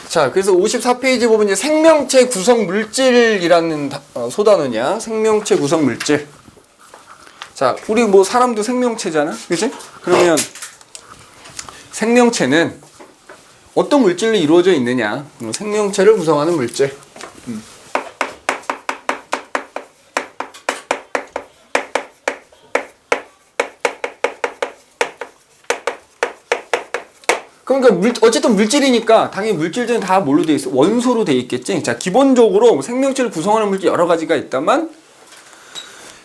자, 그래서 54페이지 보면 이제 생명체 구성 물질이라는 소단어냐? 생명체 구성 물질. 자, 우리 뭐 사람도 생명체잖아, 그치? 그러면 생명체는 어떤 물질로 이루어져 있느냐? 생명체를 구성하는 물질. 그러니까 어쨌든 물질이니까 당연히 물질들은 다 뭘로 돼 있어? 원소로 돼 있겠지. 자, 기본적으로 생명체를 구성하는 물질 여러 가지가 있다만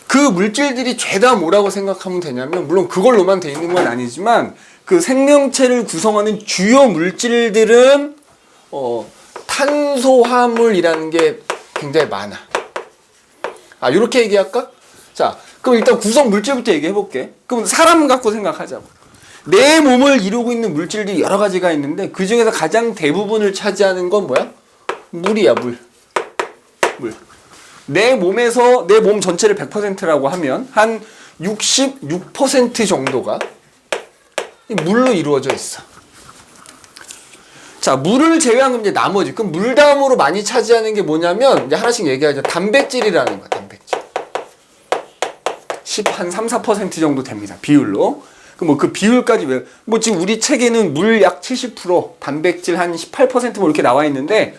그 물질들이 죄다 뭐라고 생각하면 되냐면, 물론 그걸로만 돼 있는 건 아니지만 그 생명체를 구성하는 주요 물질들은 탄소화물이라는 게 굉장히 많아. 아, 요렇게 얘기할까? 자, 그럼 일단 구성 물질부터 얘기해 볼게. 그럼 사람 갖고 생각하자고. 내 몸을 이루고 있는 물질들이 여러 가지가 있는데 그 중에서 가장 대부분을 차지하는 건 뭐야? 물이야, 물. 내 몸에서 내 몸 전체를 100%라고 하면 한 66% 정도가 물로 이루어져 있어. 자, 물을 제외한 이제 나머지. 그럼 물 다음으로 많이 차지하는 게 뭐냐면 이제 하나씩 얘기하자. 단백질이라는 거야, 단백질. 한 3, 4% 정도 됩니다, 비율로. 그 비율까지 왜, 지금 우리 책에는 물 약 70%, 단백질 한 18% 뭐 이렇게 나와 있는데,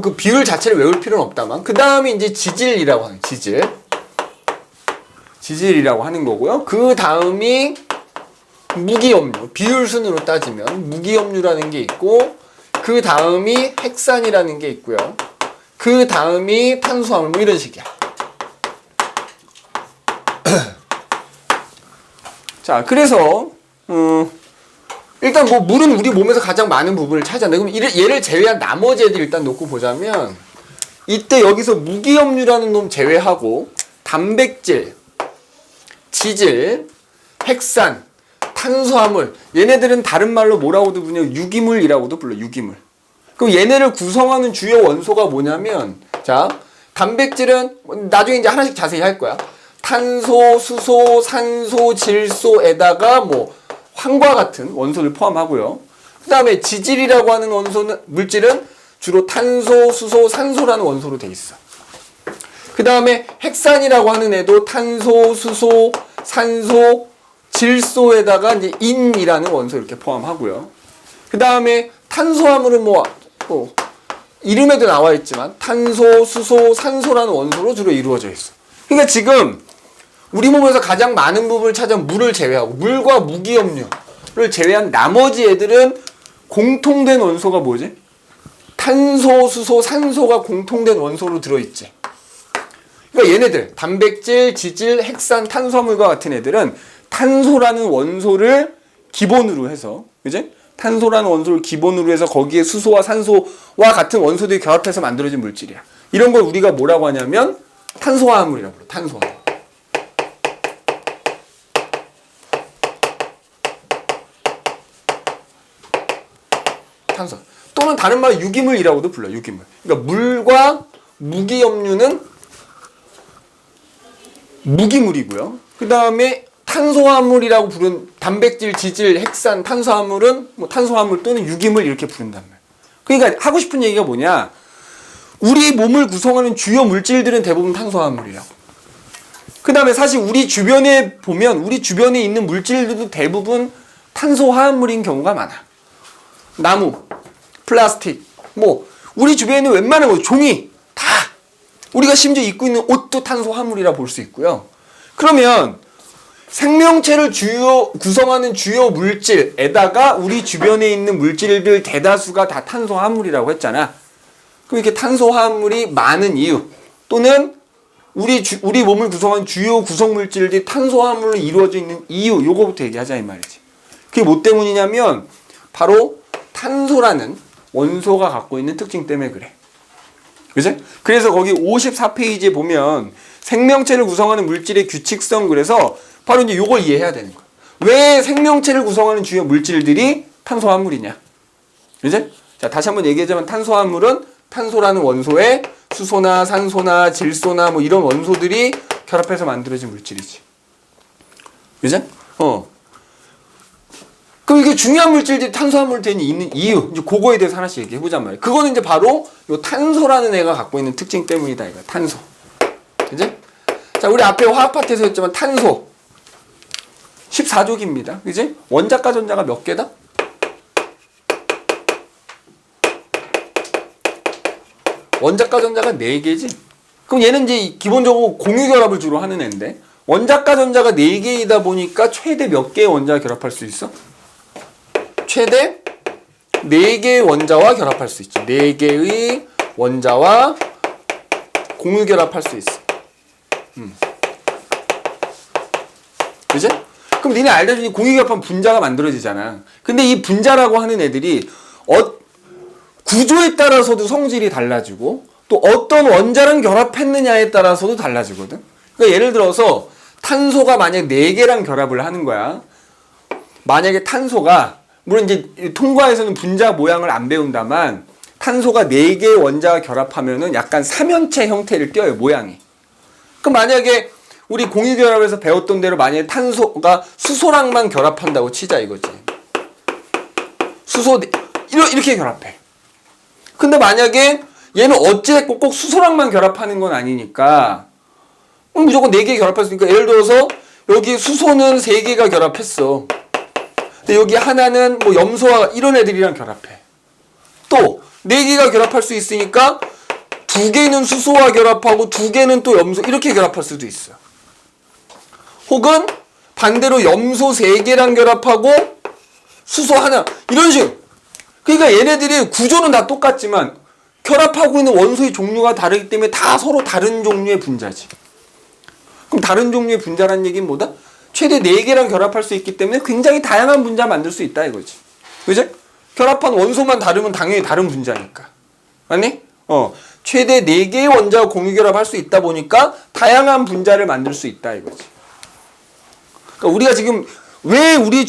그 비율 자체를 외울 필요는 없다만, 그 다음에 이제 지질이라고 하는, 지질이라고 하는 거고요. 그 다음이 무기염류, 비율 순으로 따지면 무기염류라는 게 있고, 그 다음이 핵산이라는 게 있고요. 그 다음이 탄수화물, 뭐 이런 식이야. 자, 그래서 일단 뭐 물은 우리 몸에서 가장 많은 부분을 차지한다. 그럼 얘를 제외한 나머지 애들 일단 놓고 보자면, 이때 여기서 무기염류라는 놈 제외하고 단백질, 지질, 핵산, 탄수화물, 얘네들은 다른 말로 뭐라고도 부르냐, 유기물이라고도 불러. 유기물. 그럼 얘네를 구성하는 주요 원소가 뭐냐면, 자, 단백질은 나중에 이제 하나씩 자세히 할 거야. 탄소, 수소, 산소, 질소에다가 뭐 황과 같은 원소를 포함하고요. 그 다음에 지질이라고 하는 물질은 주로 탄소, 수소, 산소라는 원소로 돼 있어. 그 다음에 핵산이라고 하는 애도 탄소, 수소, 산소, 질소에다가 이제 인이라는 원소 이렇게 포함하고요. 그 다음에 탄수화물은 이름에도 나와 있지만 탄소, 수소, 산소라는 원소로 주로 이루어져 있어. 그러니까 지금 우리 몸에서 가장 많은 부분을 차지한 물을 제외하고, 물과 무기염류를 제외한 나머지 애들은 공통된 원소가 뭐지? 탄소, 수소, 산소가 공통된 원소로 들어있지. 그러니까 얘네들 단백질, 지질, 핵산, 탄수화물과 같은 애들은 탄소라는 원소를 기본으로 해서, 그지? 탄소라는 원소를 기본으로 해서 거기에 수소와 산소와 같은 원소들이 결합해서 만들어진 물질이야. 이런 걸 우리가 뭐라고 하냐면 탄소화물이라고 불러. 탄소화물. 탄소. 또는 다른 말로 유기물이라고도 불러. 유기물. 그러니까 물과 무기염류는 무기물이고요. 그 다음에 탄소화물이라고 부른 단백질, 지질, 핵산, 탄수화물은 탄소화물 또는 유기물 이렇게 부른단 말이야. 그러니까 하고 싶은 얘기가 뭐냐? 우리 몸을 구성하는 주요 물질들은 대부분 탄소화물이라고. 그 다음에 사실 우리 주변에 보면 우리 주변에 있는 물질들도 대부분 탄소화물인 경우가 많아. 나무, 플라스틱, 우리 주변에 있는 웬만한 거, 종이, 다. 우리가 심지어 입고 있는 옷도 탄소화물이라 볼 수 있고요. 그러면 생명체를 구성하는 주요 물질에다가 우리 주변에 있는 물질들 대다수가 다 탄소화물이라고 했잖아. 그럼 이렇게 탄소화물이 많은 이유, 또는 우리 몸을 구성하는 주요 구성물질들이 탄소화물로 이루어져 있는 이유, 요거부터 얘기하자 이 말이지. 그게 뭐 때문이냐면 바로 탄소라는 원소가 갖고 있는 특징 때문에 그래. 그죠? 그래서 거기 54페이지에 보면 생명체를 구성하는 물질의 규칙성, 그래서 바로 이제 요걸 이해해야 되는 거야. 왜 생명체를 구성하는 주요 물질들이 탄소화물이냐? 그죠? 자, 다시 한번 얘기하자면 탄소화물은 탄소라는 원소에 수소나 산소나 질소나 이런 원소들이 결합해서 만들어진 물질이지. 그죠? 그럼 이게 중요한 물질들이 탄수화물들이 있는 이유, 이제 그거에 대해서 하나씩 얘기해 보잔 말이에요. 그거는 이제 바로 요 탄소라는 애가 갖고 있는 특징 때문이다, 이거. 탄소. 그지? 자, 우리 앞에 화학 파트에서 했지만 탄소 14족입니다. 그지? 원자과 전자가 몇 개다? 원자과 전자가 4개지? 그럼 얘는 이제 기본적으로 공유결합을 주로 하는 애인데, 원자과 전자가 4개이다 보니까 최대 몇 개의 원자와 결합할 수 있어? 최대 4개의 원자와 결합할 수 있죠. 4개의 원자와 공유결합할 수 있어. 그지? 그럼 니네 알다시피 공유결합하면 분자가 만들어지잖아. 근데 이 분자라고 하는 애들이 구조에 따라서도 성질이 달라지고 또 어떤 원자랑 결합했느냐에 따라서도 달라지거든. 그러니까 예를 들어서 탄소가 만약 4개랑 결합을 하는 거야. 만약에 탄소가, 물론 이제 통과에서는 분자 모양을 안 배운다만, 탄소가 4개의 원자와 결합하면은 약간 삼연체 형태를 띄어요, 모양이. 그럼 만약에 우리 공유결합에서 배웠던 대로 만약에 탄소가 수소랑만 결합한다고 치자 이거지. 수소 이렇게 결합해. 근데 만약에 얘는 어찌됐건 꼭 수소랑만 결합하는 건 아니니까 무조건 4개 결합할 수 있으니까, 예를 들어서 여기 수소는 3개가 결합했어. 근데 여기 하나는 뭐 염소와 이런 애들이랑 결합해. 또 4개가 결합할 수 있으니까 2개는 수소와 결합하고 2개는 또 염소, 이렇게 결합할 수도 있어. 혹은 반대로 염소 3개랑 결합하고 수소 하나, 이런 식으로. 그러니까 얘네들이 구조는 다 똑같지만 결합하고 있는 원소의 종류가 다르기 때문에 다 서로 다른 종류의 분자지. 그럼 다른 종류의 분자라는 얘기는 뭐다? 최대 4개랑 결합할 수 있기 때문에 굉장히 다양한 분자 만들 수 있다 이거지. 그지? 결합한 원소만 다르면 당연히 다른 분자니까. 아니? 최대 4개의 원자와 공유결합할 수 있다 보니까 다양한 분자를 만들 수 있다 이거지. 그러니까 우리가 지금 왜 우리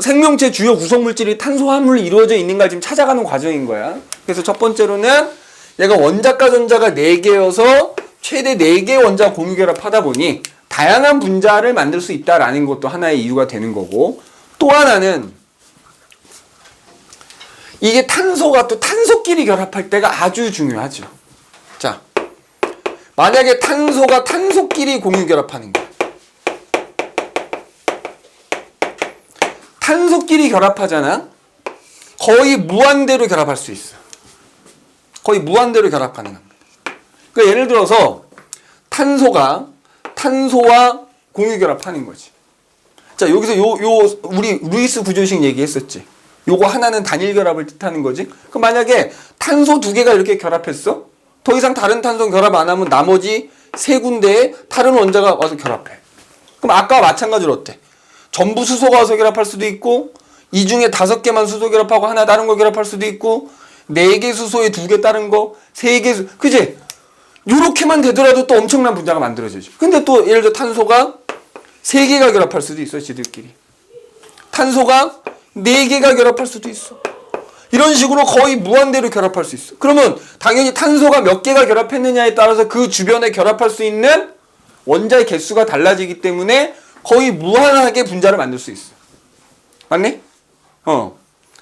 생명체 주요 구성물질이 탄소화물로 이루어져 있는가 지금 찾아가는 과정인 거야. 그래서 첫 번째로는 얘가 원자과 전자가 4개여서 최대 4개의 원자와 공유결합하다 보니 다양한 분자를 만들 수 있다라는 것도 하나의 이유가 되는 거고, 또 하나는 이게 탄소가 또 탄소끼리 결합할 때가 아주 중요하죠. 자, 만약에 탄소가 탄소끼리 공유결합하는 거야. 탄소끼리 결합하잖아. 거의 무한대로 결합할 수 있어. 거의 무한대로 결합 가능합니다. 그러니까 예를 들어서 탄소가 탄소와 공유결합하는 거지. 자, 여기서 우리 루이스 구조식 얘기했었지. 요거 하나는 단일 결합을 뜻하는 거지. 그럼 만약에 탄소 2개가 이렇게 결합했어? 더 이상 다른 탄소 결합 안 하면 나머지 3군데에 다른 원자가 와서 결합해. 그럼 아까와 마찬가지로 어때? 전부 수소가 와서 결합할 수도 있고, 이 중에 5개만 수소 결합하고 하나 다른 거 결합할 수도 있고, 4개 수소에 2개 다른 거, 3개 그지? 요렇게만 되더라도 또 엄청난 분자가 만들어지죠. 근데 또 예를 들어 탄소가 3개가 결합할 수도 있어, 지들끼리. 탄소가 4개가 결합할 수도 있어. 이런 식으로 거의 무한대로 결합할 수 있어. 그러면 당연히 탄소가 몇 개가 결합했느냐에 따라서 그 주변에 결합할 수 있는 원자의 개수가 달라지기 때문에 거의 무한하게 분자를 만들 수 있어. 맞니?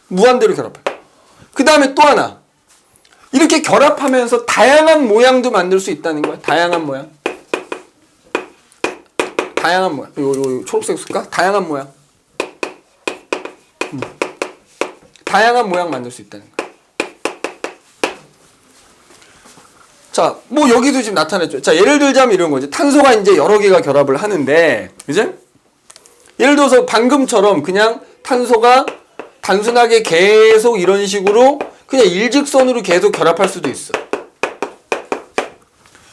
무한대로 결합해. 그 다음에 또 하나. 이렇게 결합하면서 다양한 모양도 만들 수 있다는 거야. 다양한 모양. 다양한 모양. 요 초록색 쓸까? 다양한 모양. 다양한 모양 만들 수 있다는 거야. 자, 뭐 여기도 지금 나타냈죠. 자, 예를 들자면 이런 거지. 탄소가 이제 여러 개가 결합을 하는데, 그지? 예를 들어서 방금처럼 그냥 탄소가 단순하게 계속 이런 식으로 그냥 일직선으로 계속 결합할 수도 있어.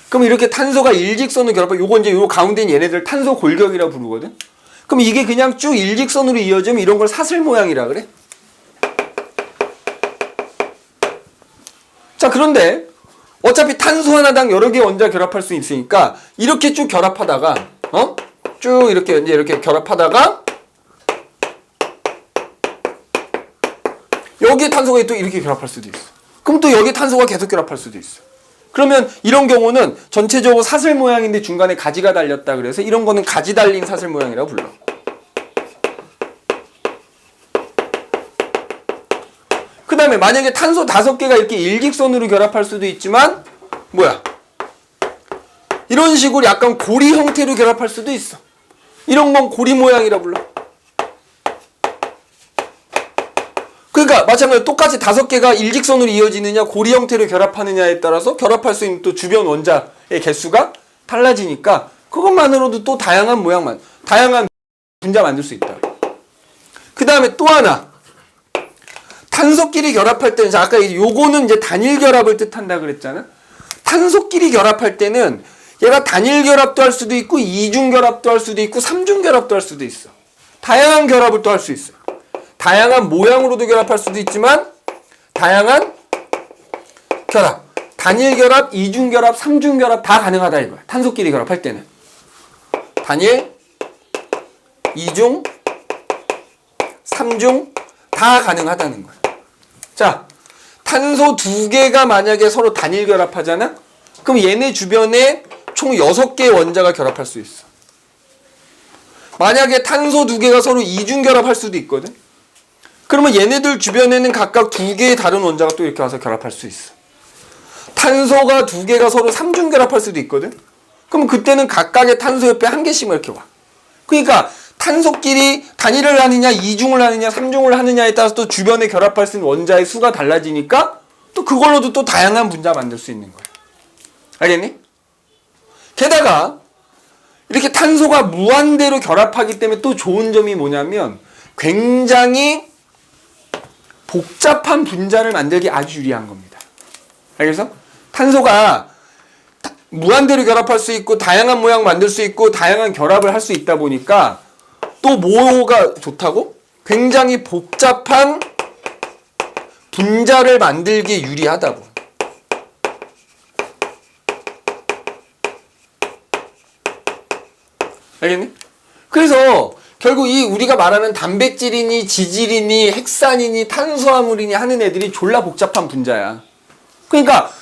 그럼 이렇게 탄소가 일직선으로 결합해. 요거 이제 요 가운데 있는 얘네들 탄소 골격이라고 부르거든. 그럼 이게 그냥 쭉 일직선으로 이어지면 이런 걸 사슬 모양이라 그래. 자, 그런데 어차피 탄소 하나당 여러 개 원자 결합할 수 있으니까 이렇게 쭉 결합하다가 쭉 이렇게 결합하다가 여기에 탄소가 또 이렇게 결합할 수도 있어. 그럼 또 여기 탄소가 계속 결합할 수도 있어. 그러면 이런 경우는 전체적으로 사슬 모양인데 중간에 가지가 달렸다 그래서 이런 거는 가지 달린 사슬 모양이라고 불러. 다음에 만약에 탄소 5개가 이렇게 일직선으로 결합할 수도 있지만 뭐야? 이런 식으로 약간 고리 형태로 결합할 수도 있어. 이런 건 고리 모양이라 불러. 그러니까 마찬가지로 똑같이 5개가 일직선으로 이어지느냐 고리 형태로 결합하느냐에 따라서 결합할 수 있는 또 주변 원자의 개수가 달라지니까 그것만으로도 또 다양한 모양만, 다양한 분자 만들 수 있다. 그 다음에 또 하나. 탄소끼리 결합할 때는, 자, 아까 요거는 이제 단일 결합을 뜻한다 그랬잖아. 탄소끼리 결합할 때는 얘가 단일 결합도 할 수도 있고, 이중 결합도 할 수도 있고, 삼중 결합도 할 수도 있어. 다양한 결합을 또 할 수 있어. 다양한 모양으로도 결합할 수도 있지만, 다양한 결합. 단일 결합, 이중 결합, 삼중 결합 다 가능하다 이거야. 탄소끼리 결합할 때는. 단일, 이중, 삼중 다 가능하다는 거야. 자, 탄소 2개가 만약에 서로 단일 결합하잖아? 그럼 얘네 주변에 총 6개의 원자가 결합할 수 있어. 만약에 탄소 2개가 서로 이중 결합할 수도 있거든? 그러면 얘네들 주변에는 각각 2개의 다른 원자가 또 이렇게 와서 결합할 수 있어. 탄소가 2개가 서로 삼중 결합할 수도 있거든? 그럼 그때는 각각의 탄소 옆에 1개씩만 이렇게 와. 그러니까 탄소끼리 단일을 하느냐, 이중을 하느냐, 삼중을 하느냐에 따라서 또 주변에 결합할 수 있는 원자의 수가 달라지니까 또 그걸로도 또 다양한 분자 만들 수 있는 거야. 알겠니? 게다가 이렇게 탄소가 무한대로 결합하기 때문에 또 좋은 점이 뭐냐면 굉장히 복잡한 분자를 만들기 아주 유리한 겁니다. 알겠어? 탄소가 무한대로 결합할 수 있고 다양한 모양 만들 수 있고 다양한 결합을 할 수 있다 보니까 또 뭐가 좋다고? 굉장히 복잡한 분자를 만들기에 유리하다고. 알겠니? 그래서 결국 이 우리가 말하는 단백질이니 지질이니 핵산이니 탄수화물이니 하는 애들이 졸라 복잡한 분자야. 그러니까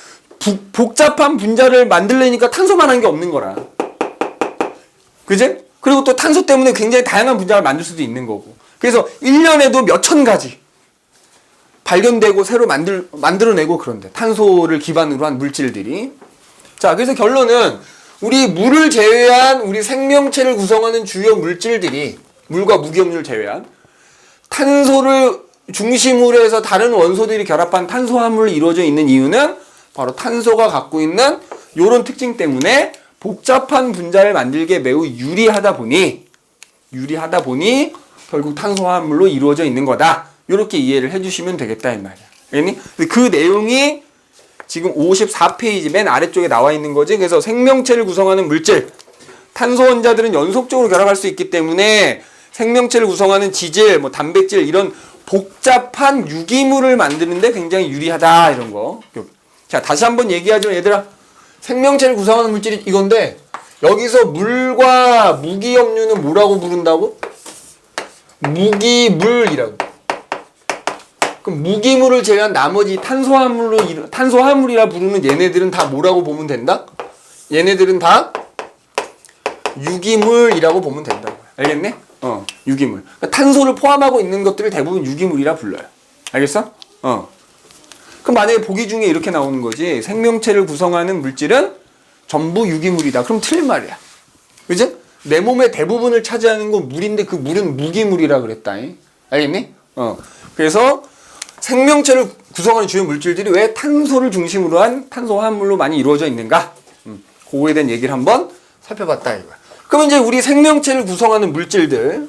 복잡한 분자를 만들려니까 탄소만 한 게 없는 거라. 그지? 그리고 또 탄소 때문에 굉장히 다양한 분자를 만들 수도 있는 거고. 그래서 1년에도 몇천 가지 발견되고 새로 만들어내고 그런데. 탄소를 기반으로 한 물질들이. 자, 그래서 결론은 우리 물을 제외한 우리 생명체를 구성하는 주요 물질들이 물과 무기업률을 제외한 탄소를 중심으로 해서 다른 원소들이 결합한 탄소화물로 이루어져 있는 이유는 바로 탄소가 갖고 있는 이런 특징 때문에 복잡한 분자를 만들기에 매우 유리하다 보니 결국 탄소화물로 이루어져 있는 거다. 이렇게 이해를 해주시면 되겠다 이 말이야. 알겠니? 그 내용이 지금 54페이지 맨 아래쪽에 나와 있는 거지. 그래서 생명체를 구성하는 물질, 탄소 원자들은 연속적으로 결합할 수 있기 때문에 생명체를 구성하는 지질, 뭐 단백질 이런 복잡한 유기물을 만드는데 굉장히 유리하다 이런 거. 자, 다시 한번 얘기하죠, 얘들아. 생명체를 구성하는 물질이 이건데 여기서 물과 무기업류는 뭐라고 부른다고? 무기물이라고. 그럼 무기물을 제외한 나머지 탄소화물이라 부르는 얘네들은 다 뭐라고 보면 된다? 얘네들은 다 유기물이라고 보면 된다. 알겠네? 유기물. 그러니까 탄소를 포함하고 있는 것들을 대부분 유기물이라 불러요. 알겠어? 그럼 만약에 보기 중에 이렇게 나오는 거지. 생명체를 구성하는 물질은 전부 유기물이다. 그럼 틀린 말이야. 그지? 내 몸의 대부분을 차지하는 건 물인데 그 물은 무기물이라 그랬다. 알겠니? 그래서 생명체를 구성하는 주요 물질들이 왜 탄소를 중심으로 한 탄소화물로 많이 이루어져 있는가? 그거에 대한 얘기를 한번 살펴봤다 이거야. 그럼 이제 우리 생명체를 구성하는 물질들,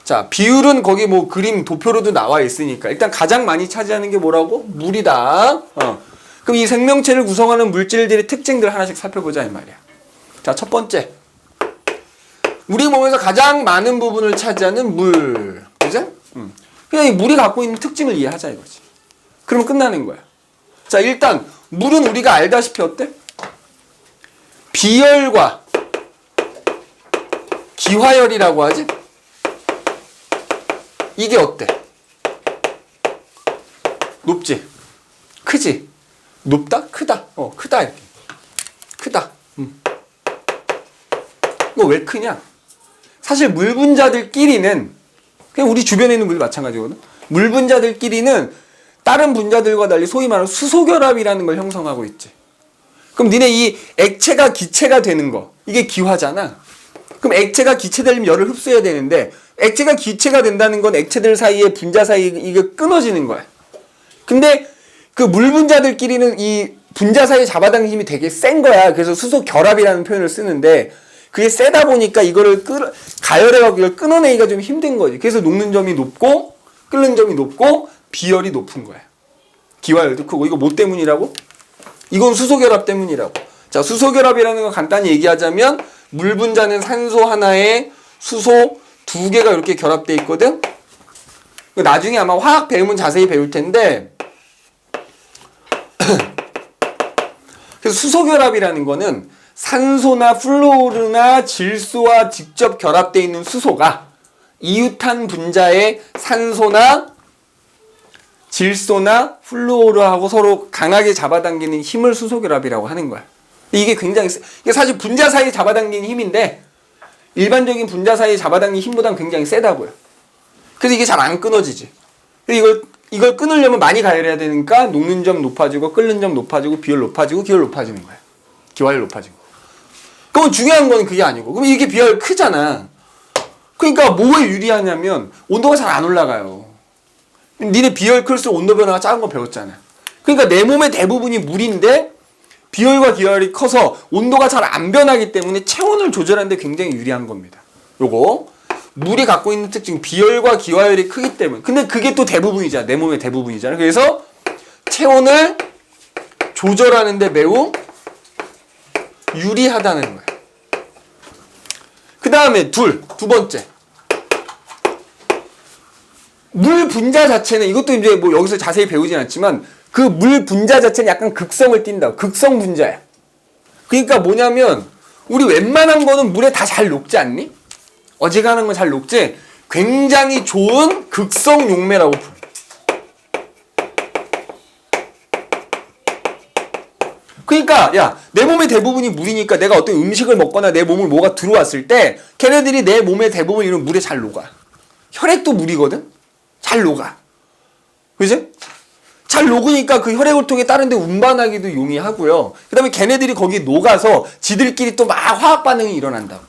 자, 비율은 거기 뭐 그림 도표로도 나와 있으니까 일단 가장 많이 차지하는 게 뭐라고? 물이다. 그럼 이 생명체를 구성하는 물질들의 특징들 하나씩 살펴보자 이 말이야. 자, 첫 번째, 우리 몸에서 가장 많은 부분을 차지하는 물, 그죠? 그냥 이 물이 갖고 있는 특징을 이해하자 이거지. 그러면 끝나는 거야. 자, 일단 물은 우리가 알다시피 어때? 비열과 기화열이라고 하지? 이게 어때? 높지? 크지? 높다? 크다? 크다 이렇게. 크다. 이거 왜 크냐? 사실 물 분자들끼리는 그냥 우리 주변에 있는 물도 마찬가지거든. 물 분자들끼리는 다른 분자들과 달리 소위 말하는 수소결합이라는 걸 형성하고 있지. 그럼 니네 이 액체가 기체가 되는 거, 이게 기화잖아. 그럼 액체가 기체 되려면 열을 흡수해야 되는데, 액체가 기체가 된다는 건 액체들 사이에 분자 사이에 이게 끊어지는 거야. 근데 그 물 분자들끼리는 이 분자 사이 잡아당긴 힘이 되게 센 거야. 그래서 수소 결합이라는 표현을 쓰는데, 그게 세다 보니까 이거를 가열해갖고 이걸 끊어내기가 좀 힘든 거지. 그래서 녹는 점이 높고 끓는 점이 높고 비열이 높은 거야. 기화열도 크고. 이거 뭐 때문이라고? 이건 수소 결합 때문이라고. 자, 수소 결합이라는 거 간단히 얘기하자면 물 분자는 산소 하나에 수소 두 개가 이렇게 결합돼 있거든. 나중에 아마 화학 배우면 자세히 배울 텐데, 그래서 수소 결합이라는 거는 산소나 플루오르나 질소와 직접 결합되어 있는 수소가 이웃한 분자의 산소나 질소나 플루오르하고 서로 강하게 잡아당기는 힘을 수소 결합이라고 하는 거야. 이게 굉장히 이게 사실 분자 사이에 잡아당기는 힘인데 일반적인 분자 사이에 잡아당기는 힘보다는 굉장히 세다고요. 그래서 이게 잘 안 끊어지지. 이걸 끊으려면 많이 가열해야 되니까 녹는 점 높아지고 끓는 점 높아지고 비열 높아지고 기열 높아지는 거야. 기화열 높아지고. 그럼 중요한 건 그게 아니고. 그럼 이게 비열 크잖아. 그러니까 뭐에 유리하냐면 온도가 잘 안 올라가요. 니네 비열 클수록 온도 변화가 작은 거 배웠잖아. 그러니까 내 몸의 대부분이 물인데 비열과 기화열이 커서 온도가 잘 안 변하기 때문에 체온을 조절하는 데 굉장히 유리한 겁니다. 요거 물이 갖고 있는 특징 비열과 기화열이 크기 때문에. 근데 그게 또 대부분이잖아. 내 몸의 대부분이잖아. 그래서 체온을 조절하는 데 매우 유리하다는 거야. 그 다음에 두 번째. 물 분자 자체는 이것도 이제 뭐 여기서 자세히 배우진 않지만 그 물 분자 자체는 약간 극성을 띈다. 극성 분자야. 그러니까 뭐냐면 우리 웬만한 거는 물에 다 잘 녹지 않니? 어지간한 건 잘 녹지? 굉장히 좋은 극성 용매라고 불러. 그러니까 야, 내 몸의 대부분이 물이니까 내가 어떤 음식을 먹거나 내 몸을 뭐가 들어왔을 때 걔네들이 내 몸의 대부분 이런 물에 잘 녹아. 혈액도 물이거든? 잘 녹아. 그지? 잘 녹으니까 그 혈액을 통해 다른 데 운반하기도 용이하고요. 그 다음에 걔네들이 거기 녹아서 지들끼리 또 막 화학 반응이 일어난다고.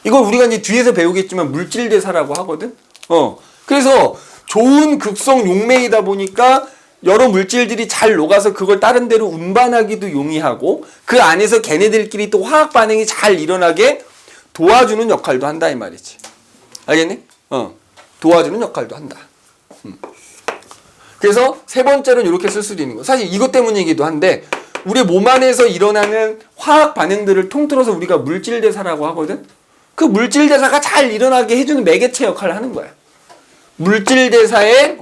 이걸 우리가 이제 뒤에서 배우겠지만 물질대사라고 하거든? 그래서 좋은 극성 용매이다 보니까 여러 물질들이 잘 녹아서 그걸 다른 데로 운반하기도 용이하고 그 안에서 걔네들끼리 또 화학 반응이 잘 일어나게 도와주는 역할도 한다 이 말이지. 알겠니? 도와주는 역할도 한다. 그래서 세 번째로는 이렇게 쓸 수도 있는 거. 사실 이것 때문이기도 한데 우리 몸 안에서 일어나는 화학 반응들을 통틀어서 우리가 물질대사라고 하거든. 그 물질대사가 잘 일어나게 해주는 매개체 역할을 하는 거야. 물질대사의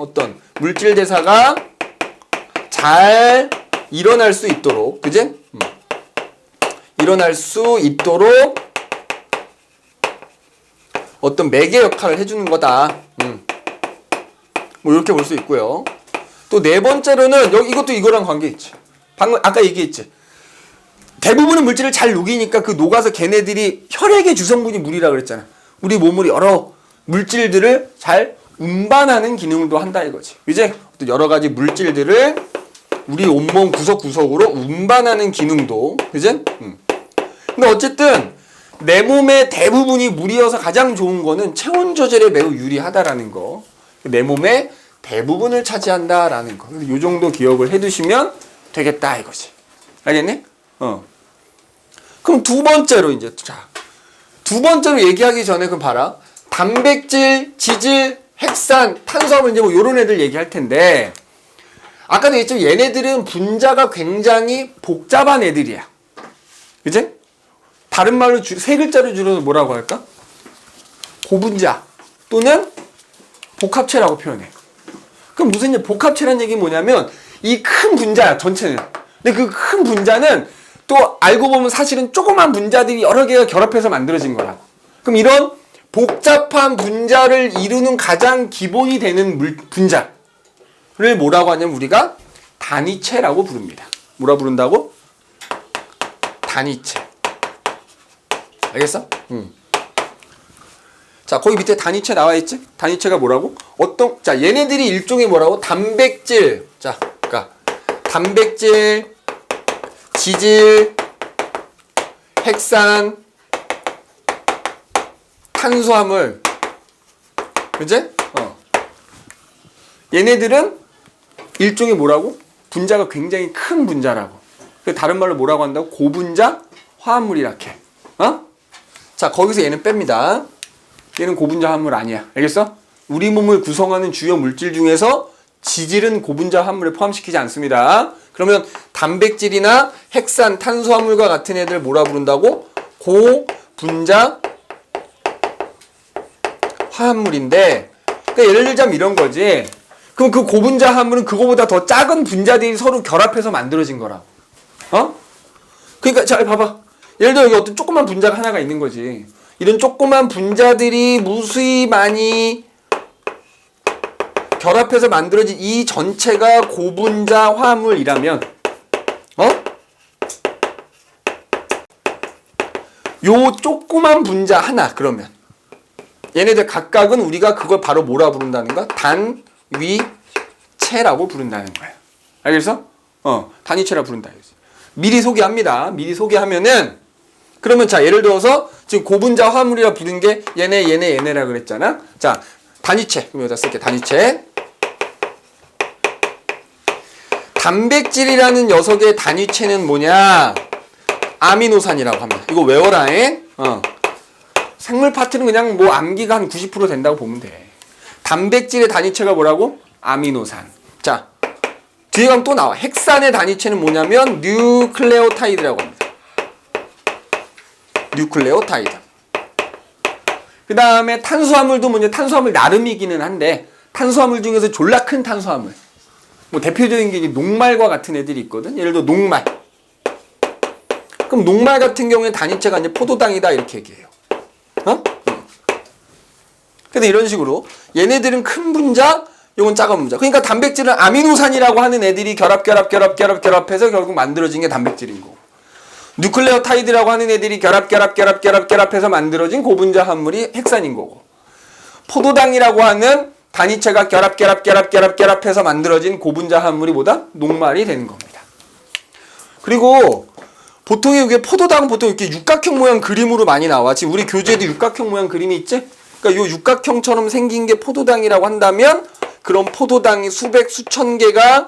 물질대사가 잘 일어날 수 있도록, 그지? 일어날 수 있도록 어떤 매개 역할을 해주는 거다. 뭐 이렇게 볼 수 있고요. 또 네 번째로는 이것도 이거랑 관계 있지. 방금 아까 얘기했지. 대부분의 물질을 잘 녹이니까 그 녹아서 걔네들이 혈액의 주성분이 물이라 그랬잖아. 우리 몸으로 여러 물질들을 잘 운반하는 기능도 한다 이거지. 이제 여러 가지 물질들을 우리 온몸 구석구석으로 운반하는 기능도, 그지? 근데 어쨌든 내 몸의 대부분이 물이어서 가장 좋은 거는 체온 조절에 매우 유리하다라는 거. 내 몸의 대부분을 차지한다라는 거. 이 정도 기억을 해두시면 되겠다 이거지. 알겠니? 그럼 두 번째로 두 번째로 얘기하기 전에 그럼 봐라. 단백질, 지질, 핵산, 탄수화물 이제 뭐 요런 애들 얘기할 텐데 아까도 얘기했지만 얘네들은 분자가 굉장히 복잡한 애들이야. 그치? 다른 말로 세 글자로 줄여서 뭐라고 할까? 고분자 또는 복합체라고 표현해. 그럼 무슨 복합체라는 얘기는 뭐냐면 이 큰 분자야 전체는. 근데 그 큰 분자는 또 알고 보면 사실은 조그만 분자들이 여러 개가 결합해서 만들어진 거라고. 그럼 이런 복잡한 분자를 이루는 가장 기본이 되는 분자를 뭐라고 하냐면 우리가 단위체라고 부릅니다. 뭐라 부른다고? 단위체. 알겠어? 자, 거기 밑에 단위체 나와 있지? 단위체가 뭐라고? 자, 얘네들이 일종의 뭐라고? 단백질. 자, 그러니까 단백질, 지질, 핵산, 탄수화물. 그지? 얘네들은 일종의 뭐라고? 분자가 굉장히 큰 분자라고. 다른 말로 뭐라고 한다고? 고분자 화합물이라 해. 자, 거기서 얘는 뺍니다. 얘는 고분자 화합물 아니야. 알겠어? 우리 몸을 구성하는 주요 물질 중에서 지질은 고분자 화합물에 포함시키지 않습니다. 그러면 단백질이나 핵산, 탄수화물과 같은 애들 뭐라 부른다고? 고분자 화합물인데, 그러니까 예를 들자면 이런 거지. 그럼 그 고분자 화합물은 그거보다 더 작은 분자들이 서로 결합해서 만들어진 거라고. 그러니까 자, 봐봐. 예를 들어 여기 어떤 조그만 분자가 하나가 있는 거지. 이런 조그만 분자들이 무수히 많이 결합해서 만들어진 이 전체가 고분자 화합물이라면, 요 조그만 분자 하나, 그러면 얘네들 각각은 우리가 그걸 바로 뭐라 부른다는가? 단위체라고 부른다는 거야. 알겠어? 단위체라 부른다. 미리 소개합니다. 미리 소개하면은, 그러면 자, 예를 들어서 지금 고분자 화합물이라 부른 게 얘네라 그랬잖아. 자, 단위체. 그럼 여기다 쓸게. 단위체. 단백질이라는 녀석의 단위체는 뭐냐? 아미노산이라고 합니다. 이거 외워라잉. 생물 파트는 그냥 뭐 암기가 한 90% 된다고 보면 돼. 단백질의 단위체가 뭐라고? 아미노산. 자, 뒤에 가면 또 나와. 핵산의 단위체는 뭐냐면 뉴클레오타이드라고 합니다. 뉴클레오타이드. 그 다음에 탄수화물도 뭐냐? 탄수화물 나름이기는 한데, 탄수화물 중에서 졸라 큰 탄수화물. 뭐 대표적인 게 녹말과 같은 애들이 있거든. 예를 들어 녹말. 그럼 녹말 같은 경우에 단위체가 이제 포도당이다 이렇게 얘기해요. 근데 이런 식으로 얘네들은 큰 분자, 요건 작은 분자. 그러니까 단백질은 아미노산이라고 하는 애들이 결합해서 결국 만들어진 게 단백질인 거고. 뉴클레오타이드라고 하는 애들이 결합해서 만들어진 고분자 화합물이 핵산인 거고. 포도당이라고 하는 단위체가 결합해서 만들어진 고분자 화합물이 뭐다? 녹말이 되는 겁니다. 그리고 보통 이게 포도당은 보통 이렇게 육각형 모양 그림으로 많이 나와. 지금 우리 교재에도 육각형 모양 그림이 있지? 그러니까 요 육각형처럼 생긴 게 포도당이라고 한다면, 그럼 포도당이 수백 수천 개가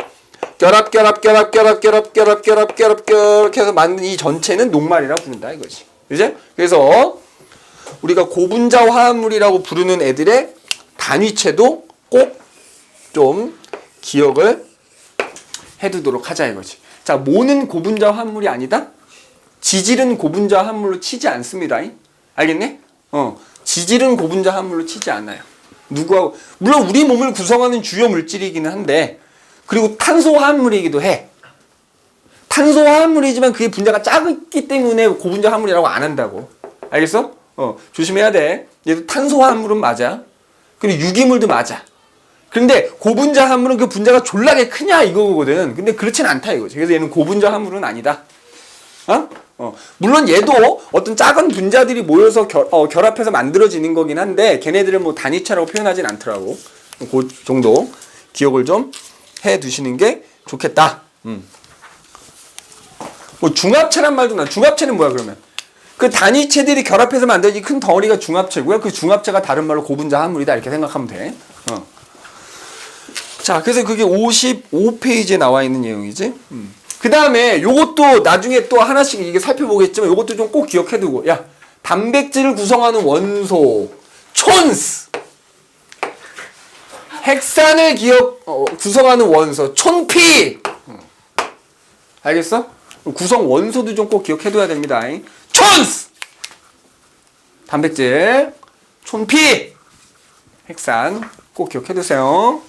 결합해서 만든 이 전체는 녹말이라고 부른다 이거지. 그지? 그래서 우리가 고분자 화합물이라고 부르는 애들의 단위체도 꼭 좀 기억을 해두도록 하자 이거지. 자, 모는 고분자 화합물이 아니다? 지질은 고분자 화합물로 치지 않습니다. 알겠네? 지질은 고분자 화합물로 치지 않아요. 누구하고, 물론 우리 몸을 구성하는 주요 물질이기는 한데, 그리고 탄소 화합물이기도 해. 탄소 화합물이지만 그게 분자가 작기 때문에 고분자 화합물이라고 안 한다고. 알겠어? 조심해야 돼. 얘도 탄소 화합물은 맞아. 그리고 유기물도 맞아. 그런데 고분자 화합물은 그 분자가 졸라게 크냐 이거거든. 근데 그렇진 않다 이거지. 그래서 얘는 고분자 화합물은 아니다. 물론 얘도 어떤 작은 분자들이 모여서 결합해서 만들어지는 거긴 한데, 걔네들은 뭐 단위체라고 표현하진 않더라고. 그 정도 기억을 좀 해 두시는 게 좋겠다. 뭐 중합체란 말도 나. 중합체는 뭐야 그러면? 그 단위체들이 결합해서 만들어진 큰 덩어리가 중합체고요. 그 중합체가 다른 말로 고분자 화합물이다 이렇게 생각하면 돼. 자, 그래서 그게 55페이지에 나와 있는 내용이지. 그 다음에 요것도 나중에 또 하나씩 이게 살펴보겠지만 요것도 좀 꼭 기억해두고. 야, 단백질을 구성하는 원소 촌스, 핵산을 구성하는 원소 촌피. 알겠어? 구성 원소도 좀 꼭 기억해둬야 됩니다. 촌스, 단백질, 촌피, 핵산 꼭 기억해두세요.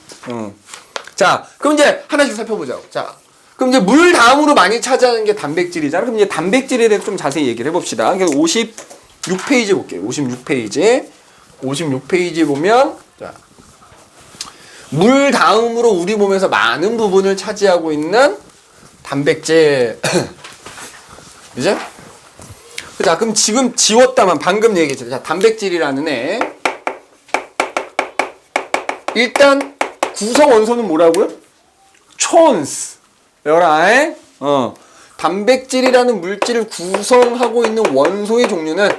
자, 그럼 이제 하나씩 살펴보자고. 자, 그럼 이제 물 다음으로 많이 차지하는 게 단백질이잖아. 그럼 이제 단백질에 대해서 좀 자세히 얘기를 해봅시다. 그래서 56페이지 볼게요. 56페이지. 56페이지 보면, 자, 물 다음으로 우리 몸에서 많은 부분을 차지하고 있는 단백질. 그죠? 자, 그럼 지금 지웠다만 방금 얘기했잖아. 자, 단백질이라는 애. 일단 구성 원소는 뭐라고요? 촌스. 여라에 단백질이라는 물질을 구성하고 있는 원소의 종류는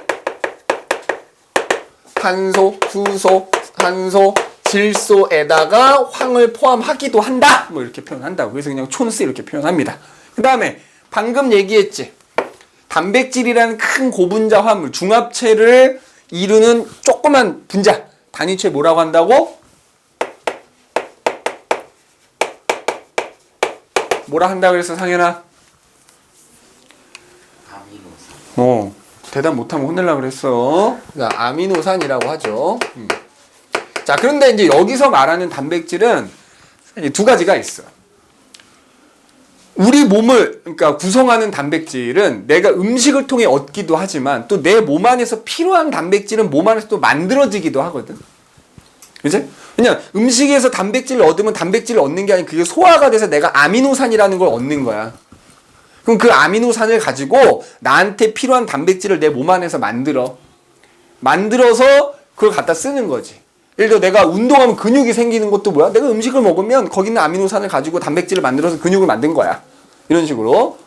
탄소, 수소, 산소, 질소에다가 황을 포함하기도 한다. 뭐 이렇게 표현한다고. 그래서 그냥 촌스 이렇게 표현합니다. 그 다음에 방금 얘기했지. 단백질이라는 큰 고분자 화물, 중합체를 이루는 조그만 분자, 단위체 뭐라고 한다고? 뭐라 한다 그랬어, 상현아? 아미노산. 대답 못하면 혼내려고 그랬어. 그러니까 아미노산이라고 하죠. 자, 그런데 이제 여기서 말하는 단백질은 두 가지가 있어. 우리 몸을 그러니까 구성하는 단백질은 내가 음식을 통해 얻기도 하지만 또 내 몸 안에서 필요한 단백질은 몸 안에서 또 만들어지기도 하거든. 그치? 그냥 음식에서 단백질을 얻으면 단백질을 얻는 게 아니고 그게 소화가 돼서 내가 아미노산이라는 걸 얻는 거야. 그럼 그 아미노산을 가지고 나한테 필요한 단백질을 내 몸 안에서 만들어서 그걸 갖다 쓰는 거지. 예를 들어 내가 운동하면 근육이 생기는 것도 뭐야? 내가 음식을 먹으면 거기 있는 아미노산을 가지고 단백질을 만들어서 근육을 만든 거야. 이런 식으로.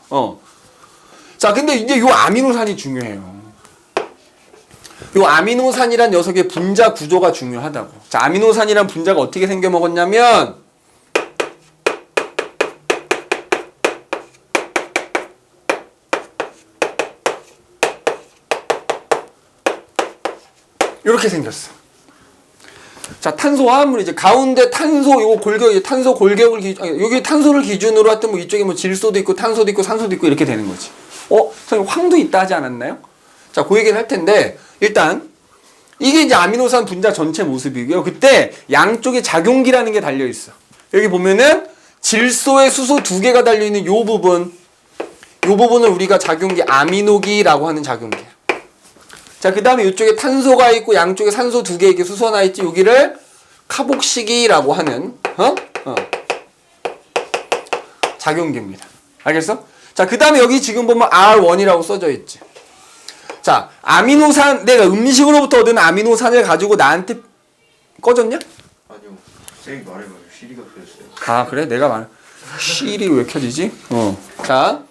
자, 근데 이제 요 아미노산이 중요해요. 요 아미노산이란 녀석의 분자 구조가 중요하다고. 자, 아미노산이란 분자가 어떻게 생겨 먹었냐면 이렇게 생겼어. 자, 탄소 화합물 이제 가운데 탄소 요거 골격 탄소 골격을 여기 탄소를 기준으로 하여튼 뭐 이쪽에 뭐 질소도 있고 탄소도 있고 산소도 있고 이렇게 되는 거지. 선생님 황도 있다 하지 않았나요? 자, 그 얘기를 할 텐데 일단 이게 이제 아미노산 분자 전체 모습이고요. 그때 양쪽에 작용기라는 게 달려 있어. 여기 보면은 질소에 수소 두 개가 달려 있는 요 부분을 우리가 작용기 아미노기라고 하는 작용기야. 자, 그 다음에 이쪽에 탄소가 있고 양쪽에 산소 두 개 이렇게 수소 하나 있지. 여기를 카복식이라고 하는 작용기입니다. 알겠어? 자, 그 다음에 여기 지금 보면 R1이라고 써져 있지. 자, 아미노산, 내가 음식으로부터 얻은 아미노산을 가지고 나한테 꺼졌냐? 아니요. 쌤이 말해봐요. 시리가 켜졌어요. 아, 그래? 내가 말. 시리 왜 켜지지? 자,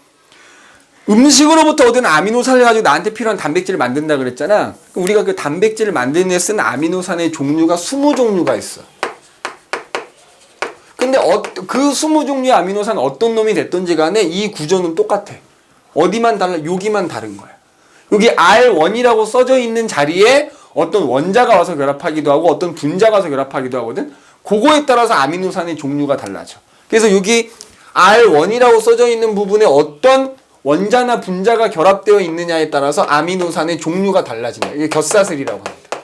음식으로부터 얻은 아미노산을 가지고 나한테 필요한 단백질을 만든다 그랬잖아. 우리가 그 단백질을 만드는 데 쓴 아미노산의 종류가 20종류가 있어. 근데 그 20종류의 아미노산 어떤 놈이 됐든지 간에 이 구조는 똑같아. 어디만 달라? 여기만 다른 거야. 여기 R1이라고 써져 있는 자리에 어떤 원자가 와서 결합하기도 하고 어떤 분자가 와서 결합하기도 하거든. 그거에 따라서 아미노산의 종류가 달라져. 그래서 여기 R1이라고 써져 있는 부분에 어떤 원자나 분자가 결합되어 있느냐에 따라서 아미노산의 종류가 달라진다. 이게 곁사슬이라고 합니다.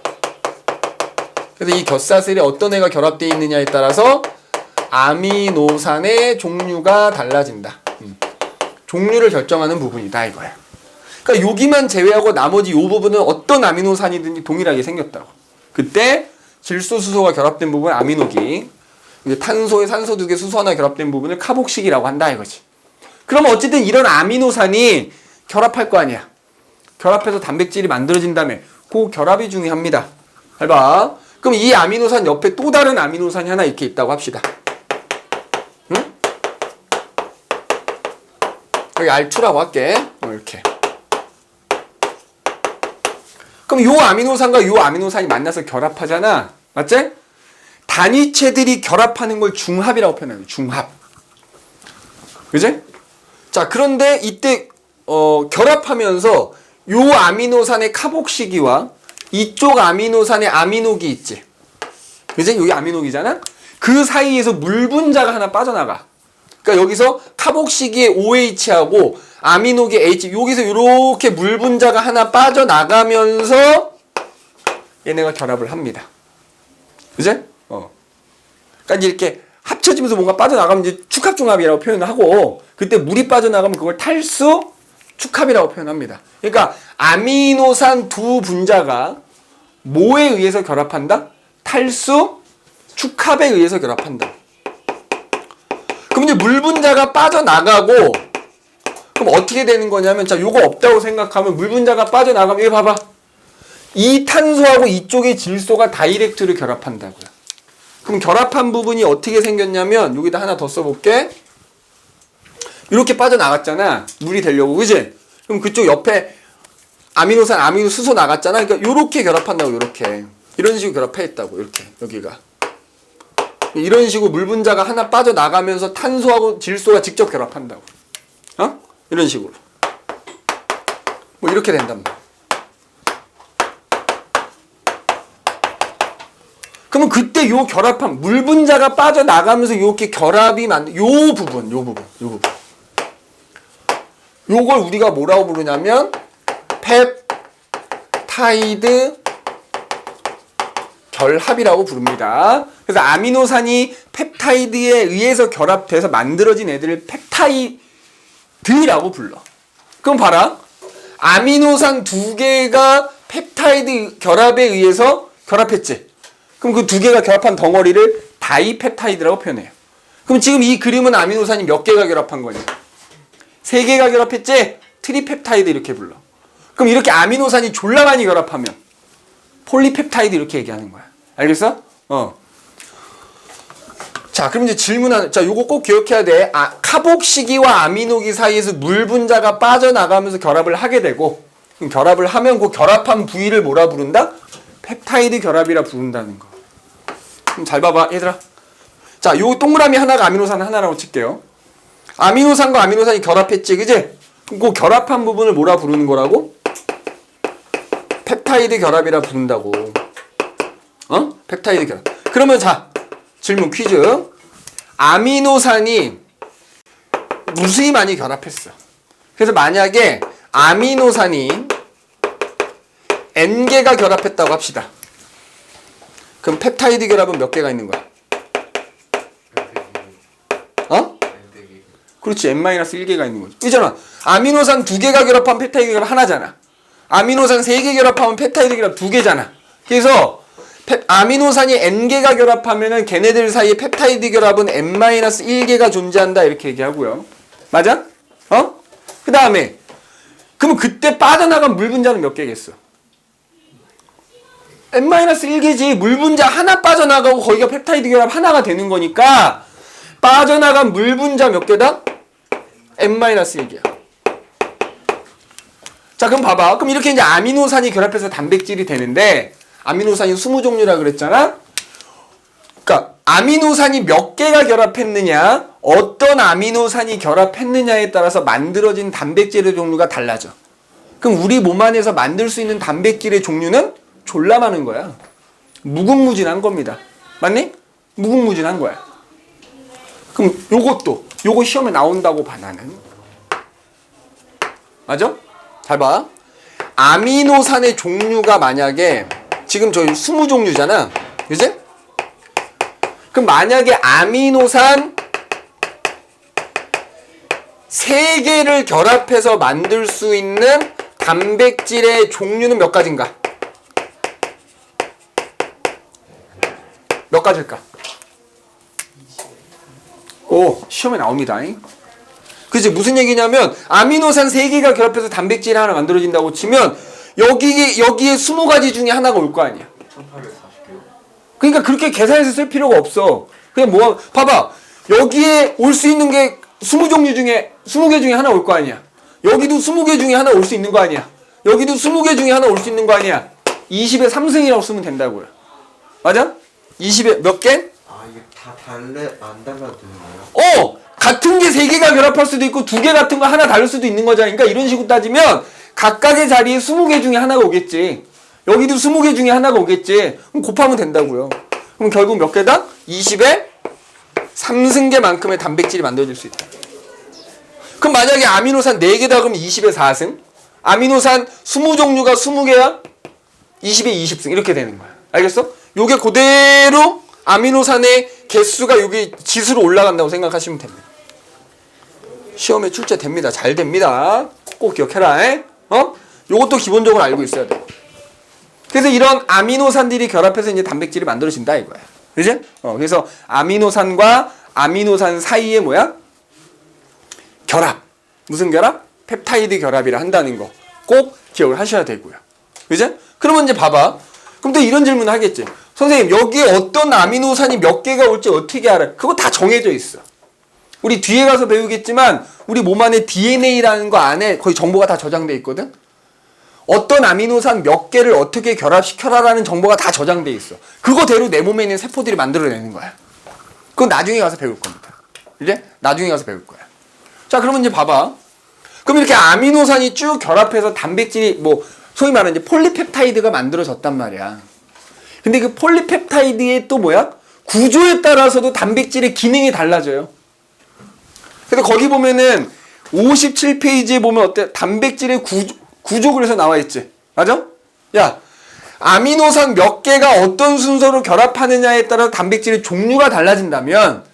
그래서 이 곁사슬에 어떤 애가 결합되어 있느냐에 따라서 아미노산의 종류가 달라진다. 종류를 결정하는 부분이다 이거야. 그러니까 여기만 제외하고 나머지 이 부분은 어떤 아미노산이든지 동일하게 생겼다고. 그때 질소, 수소가 결합된 부분 아미노기, 탄소에 산소 두 개, 수소 하나 결합된 부분을 카복식이라고 한다 이거지. 그러면 어쨌든 이런 아미노산이 결합할 거 아니야. 결합해서 단백질이 만들어진다며. 그 결합이 중요합니다. 잘 봐. 그럼 이 아미노산 옆에 또 다른 아미노산이 하나 이렇게 있다고 합시다. 응? 여기 R2라고 할게. 이렇게. 그럼 요 아미노산과 요 아미노산이 만나서 결합하잖아. 맞지? 단위체들이 결합하는 걸 중합이라고 표현해요. 중합. 그지? 자, 그런데 이때 결합하면서 요 아미노산의 카복시기와 이쪽 아미노산의 아미노기 있지. 그지? 여기 아미노기잖아? 그 사이에서 물 분자가 하나 빠져나가. 그러니까 여기서 카복시기의 OH하고 아미노기의 H, 여기서 이렇게 물 분자가 하나 빠져나가면서 얘네가 결합을 합니다. 그지? 그러니까 이렇게 합쳐지면서 뭔가 빠져나가면 이제 축합중합이라고 표현을 하고, 그때 물이 빠져나가면 그걸 탈수 축합이라고 표현합니다. 그러니까 아미노산 두 분자가 뭐에 의해서 결합한다? 탈수 축합에 의해서 결합한다. 그럼 이제 물 분자가 빠져나가고, 그럼 어떻게 되는 거냐면, 자, 요거 없다고 생각하면 물 분자가 빠져나가면, 이거 봐봐. 이 탄소하고 이쪽의 질소가 다이렉트로 결합한다고요. 그럼 결합한 부분이 어떻게 생겼냐면 여기다 하나 더 써볼게. 이렇게 빠져나갔잖아. 물이 되려고. 그지? 그럼 그쪽 옆에 아미노산, 아미노수소 나갔잖아. 그러니까 요렇게 결합한다고. 요렇게. 이런 식으로 결합했다고. 이렇게. 여기가. 이런 식으로 물 분자가 하나 빠져나가면서 탄소하고 질소가 직접 결합한다고. 어? 이런 식으로. 뭐 이렇게 된단 말이야. 그러면 그때 요 결합한 물 분자가 빠져나가면서 요렇게 결합이 요 부분. 요걸 우리가 뭐라고 부르냐면 펩타이드 결합이라고 부릅니다. 그래서 아미노산이 펩타이드에 의해서 결합돼서 만들어진 애들을 펩타이드라고 불러. 그럼 봐라. 아미노산 두 개가 펩타이드 결합에 의해서 결합했지. 그럼 그 두 개가 결합한 덩어리를 다이펩타이드라고 표현해요. 그럼 지금 이 그림은 아미노산이 몇 개가 결합한 거니? 세 개가 결합했지? 트리펩타이드 이렇게 불러. 그럼 이렇게 아미노산이 졸라 많이 결합하면 폴리펩타이드 이렇게 얘기하는 거야. 알겠어? 자, 그럼 이제 질문 하나. 자, 요거 꼭 기억해야 돼. 카복시기와 아미노기 사이에서 물 분자가 빠져나가면서 결합을 하게 되고, 그럼 결합을 하면 그 결합한 부위를 뭐라 부른다? 펩타이드 결합이라 부른다는 거. 그럼 잘 봐봐, 얘들아. 자, 요 동그라미 하나가 아미노산 하나라고 칠게요. 아미노산과 아미노산이 결합했지, 그지? 그럼 그 결합한 부분을 뭐라 부르는 거라고? 펩타이드 결합이라 부른다고. 펩타이드 결합. 그러면 자, 질문 퀴즈. 아미노산이 무수히 많이 결합했어. 그래서 만약에 아미노산이 N개가 결합했다고 합시다. 그럼 펩타이드 결합은 몇 개가 있는 거야? 그렇지. N-1개가 있는 거지. 그잖아. 아미노산 2개가 결합하면 펩타이드 결합 하나잖아. 아미노산 3개 결합하면 펩타이드 결합 2개잖아. 그래서 아미노산이 N개가 결합하면은 걔네들 사이에 펩타이드 결합은 N-1개가 존재한다 이렇게 얘기하고요. 맞아? 그 다음에 그러면 그때 빠져나간 물 분자는 몇 개겠어? N-1개지. 물 분자 하나 빠져나가고 거기가 펩타이드 결합 하나가 되는 거니까 빠져나간 물 분자 몇 개다? N-1개야. 자, 그럼 봐봐. 그럼 이렇게 이제 아미노산이 결합해서 단백질이 되는데 아미노산이 20종류라 그랬잖아? 그러니까 아미노산이 몇 개가 결합했느냐, 어떤 아미노산이 결합했느냐에 따라서 만들어진 단백질의 종류가 달라져. 그럼 우리 몸 안에서 만들 수 있는 단백질의 종류는 졸라 많은 거야. 무궁무진한 겁니다. 맞니? 무궁무진한 거야. 그럼 요거 시험에 나온다고 봐, 나는. 맞아? 잘 봐. 아미노산의 종류가 만약에 지금 저희 20종류잖아. 그지? 그럼 만약에 아미노산 3개를 결합해서 만들 수 있는 단백질의 종류는 몇 가지인가? 몇 가지일까? 오, 시험에 나옵니다. 그치? 무슨 얘기냐면 아미노산 3개가 결합해서 단백질 하나 만들어진다고 치면 여기에 20가지 중에 하나가 올 거 아니야. 1840개요. 그러니까 그렇게 계산해서 쓸 필요가 없어. 그냥 봐봐. 여기에 올 수 있는 게 20종류 중에 20개 중에 하나 올 거 아니야. 여기도 20개 중에 하나 올 수 있는 거 아니야. 여기도 20개 중에 하나 올 수 있는 거 아니야. 20의 3승이라고 쓰면 된다고요. 맞아? 20의 몇 개? 이게 다 안 달라지는 거예요? 같은 게 3개가 결합할 수도 있고 2개 같은 거 하나 다를 수도 있는 거잖아. 그러니까 이런 식으로 따지면 각각의 자리에 20개 중에 하나가 오겠지. 여기도 20개 중에 하나가 오겠지. 그럼 곱하면 된다고요. 그럼 결국 몇 개다? 20의 3승계만큼의 단백질이 만들어질 수 있다. 그럼 만약에 아미노산 4개다 그러면 20의 4승. 아미노산 20종류가 20개야? 20의 20승. 이렇게 되는 거야. 알겠어? 요게 그대로 아미노산의 개수가 여기 지수로 올라간다고 생각하시면 됩니다. 시험에 출제됩니다. 잘 됩니다. 꼭 기억해라. 요것도 기본적으로 알고 있어야 돼. 그래서 이런 아미노산들이 결합해서 이제 단백질이 만들어진다 이거야. 그지? 그래서 아미노산과 아미노산 사이에 뭐야? 결합. 무슨 결합? 펩타이드 결합이라 한다는 거 꼭 기억을 하셔야 되고요. 그지? 그러면 이제 봐봐. 그럼 또 이런 질문을 하겠지. 선생님, 여기에 어떤 아미노산이 몇 개가 올지 어떻게 알아요? 그거 다 정해져 있어. 우리 뒤에 가서 배우겠지만 우리 몸 안에 DNA라는 거 안에 거의 정보가 다 저장돼 있거든. 어떤 아미노산 몇 개를 어떻게 결합시켜라라는 정보가 다 저장돼 있어. 그거대로 내 몸에 있는 세포들이 만들어내는 거야. 그건 나중에 가서 배울 겁니다. 이제 나중에 가서 배울 거야. 자, 그러면 이제 봐봐. 그럼 이렇게 아미노산이 쭉 결합해서 단백질이 뭐 소위 말하는 이제 폴리펩타이드가 만들어졌단 말이야. 근데 그 폴리펩타이드의 또 뭐야? 구조에 따라서도 단백질의 기능이 달라져요. 근데 거기 보면은 57페이지에 보면 어때? 단백질의 구조 그래서 나와 있지. 맞아? 야, 아미노산 몇 개가 어떤 순서로 결합하느냐에 따라 단백질의 종류가 달라진다면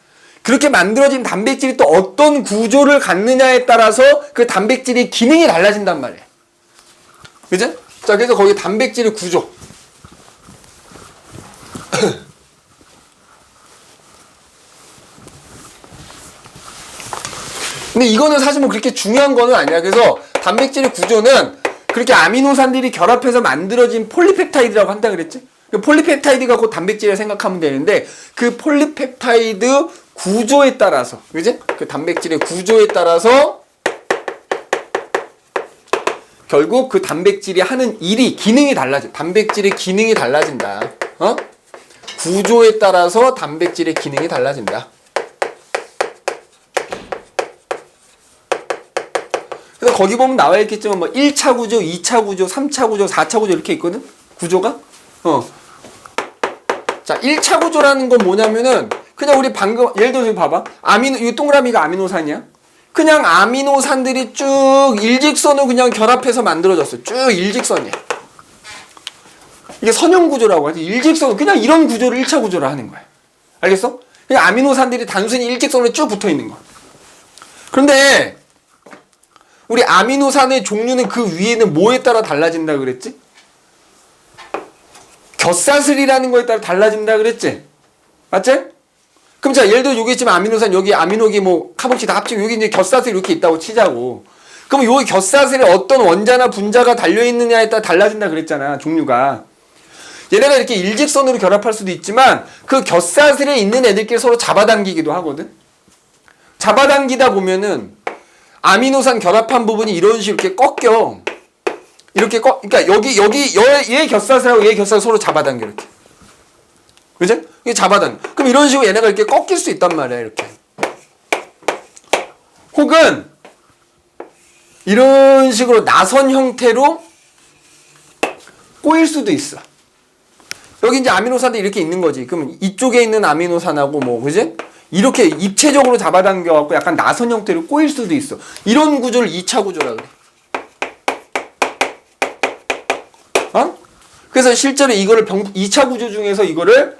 그렇게 만들어진 단백질이 또 어떤 구조를 갖느냐에 따라서 그 단백질의 기능이 달라진단 말이야. 그죠? 자, 그래서 거기 단백질의 구조. 근데 이거는 사실 뭐 그렇게 중요한 거는 아니야. 그래서 단백질의 구조는 그렇게 아미노산들이 결합해서 만들어진 폴리펩타이드라고 한다 그랬지? 그 폴리펩타이드가 곧 단백질을 생각하면 되는데 그 폴리펩타이드 구조에 따라서, 그지? 그 단백질의 구조에 따라서 결국 그 단백질이 하는 일이, 기능이 달라져. 단백질의 기능이 달라진다. 어? 구조에 따라서 단백질의 기능이 달라진다. 그래서 거기 보면 나와 있겠지만 뭐 1차 구조, 2차 구조, 3차 구조, 4차 구조 이렇게 있거든? 구조가? 자, 1차 구조라는 건 뭐냐면은 그냥 우리 방금 예를 들어서 봐봐. 이 동그라미가 아미노산이야. 그냥 아미노산들이 쭉 일직선으로 그냥 결합해서 만들어졌어. 쭉 일직선이야. 이게 선형 구조라고 하지. 일직선, 그냥 이런 구조를 1차 구조라 하는 거야. 알겠어? 그냥 아미노산들이 단순히 일직선으로 쭉 붙어 있는 거야. 그런데 우리 아미노산의 종류는 그 위에는 뭐에 따라 달라진다 그랬지? 곁사슬이라는 거에 따라 달라진다 그랬지? 맞지? 그럼 자, 예를 들어 여기 있지만 아미노산, 여기 아미노기 뭐 카복시 다 합치고 여기 이제 곁사슬이 이렇게 있다고 치자고. 그럼 여기 곁사슬에 어떤 원자나 분자가 달려있느냐에 따라 달라진다 그랬잖아, 종류가. 얘네가 이렇게 일직선으로 결합할 수도 있지만 그 곁사슬에 있는 애들끼리 서로 잡아당기기도 하거든. 잡아당기다 보면은 아미노산 결합한 부분이 이런 식으로 이렇게 꺾여. 이렇게 그러니까 얘 곁사슬하고 얘 곁사슬 서로 잡아당겨, 이렇게. 그죠? 이게 잡아당겨. 그럼 이런 식으로 얘네가 이렇게 꺾일 수 있단 말이야, 이렇게. 혹은 이런 식으로 나선 형태로 꼬일 수도 있어. 여기 이제 아미노산들이 이렇게 있는 거지. 그럼 이쪽에 있는 아미노산하고 뭐, 그지? 이렇게 입체적으로 잡아당겨갖고 약간 나선 형태로 꼬일 수도 있어. 이런 구조를 2차 구조라 그래. 어? 그래서 실제로 이거를 2차 구조 중에서 이거를